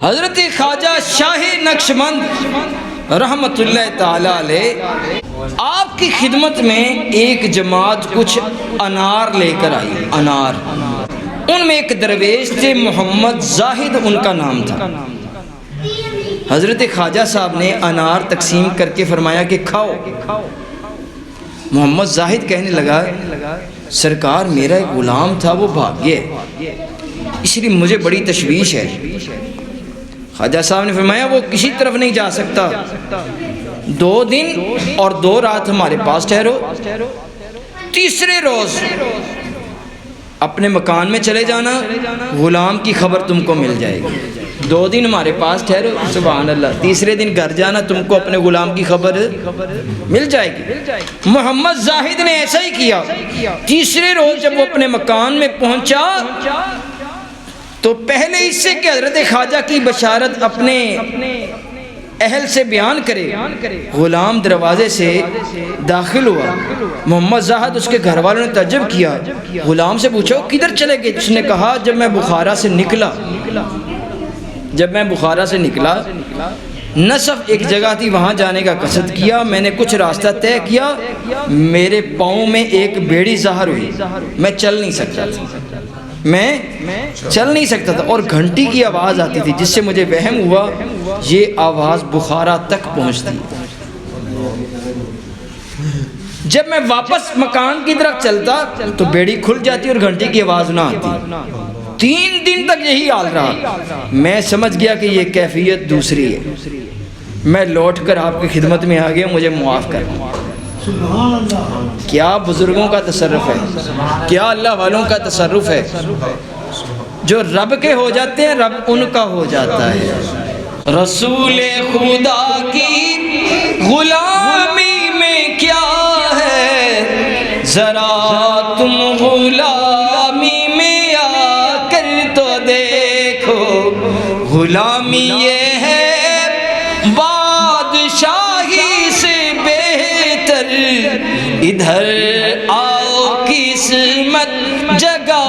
حضرت خواجہ شاہ نقشبند رحمت اللہ تعالی علیہ آپ کی خدمت میں ایک جماعت کچھ انار لے کر آئی. انار، ان میں ایک درویش تھے محمد زاہد ان کا نام تھا. حضرت خواجہ صاحب نے انار تقسیم کر کے فرمایا کہ کھاؤ. محمد زاہد کہنے لگا سرکار میرا ایک غلام تھا وہ بھاگ گیا، اس لیے مجھے بڑی تشویش ہے. خواجہ صاحب نے فرمایا وہ کسی طرف نہیں جا سکتا، 2 دن اور 2 رات ہمارے پاس ٹھہرو، تیسرے روز اپنے مکان میں چلے جانا، غلام کی خبر تم کو مل جائے گی. 2 دن ہمارے پاس ٹھہرو، سبحان اللہ، تیسرے دن گھر جانا، تم کو اپنے غلام کی خبر مل جائے گی. محمد زاہد نے ایسا ہی کیا. تیسرے روز جب وہ اپنے مکان میں پہنچا تو پہلے اس سے کہ حضرت خواجہ کی بشارت اپنے اہل سے بیان کرے، غلام دروازے سے داخل ہوا. محمد زاہد اس کے گھر والوں نے تعجب کیا، غلام سے پوچھا کدھر چلے گئے؟ اس نے کہا جب میں بخارا سے نکلا نصف ایک جگہ تھی، وہاں جانے کا قصد کیا، میں نے کچھ راستہ طے کیا، میرے پاؤں میں ایک بیڑی ظاہر ہوئی، میں چل نہیں سکتا تھا اور گھنٹی کی آواز آتی تھی جس سے مجھے وہم ہوا یہ آواز بخارا تک پہنچتی. جب میں واپس مکان کی طرف چلتا تو بیڑی کھل جاتی اور گھنٹی کی آواز نہ آتی. 3 دن تک یہی حال رہا. میں سمجھ گیا کہ یہ کیفیت دوسری ہے. میں لوٹ کر آپ کی خدمت میں آ گیا، مجھے معاف کرنا. کیا بزرگوں کا تصرف ہے، کیا اللہ والوں کا تصرف ہے. جو رب کے ہو جاتے ہیں رب ان کا ہو جاتا ہے. رسول خدا کی غلامی میں کیا ہے، ذرا تم غلامی میں آ کر تو دیکھو. غلامی یہ ہے بادشاہی سے بہتر، ادھر آؤ قسمت جگا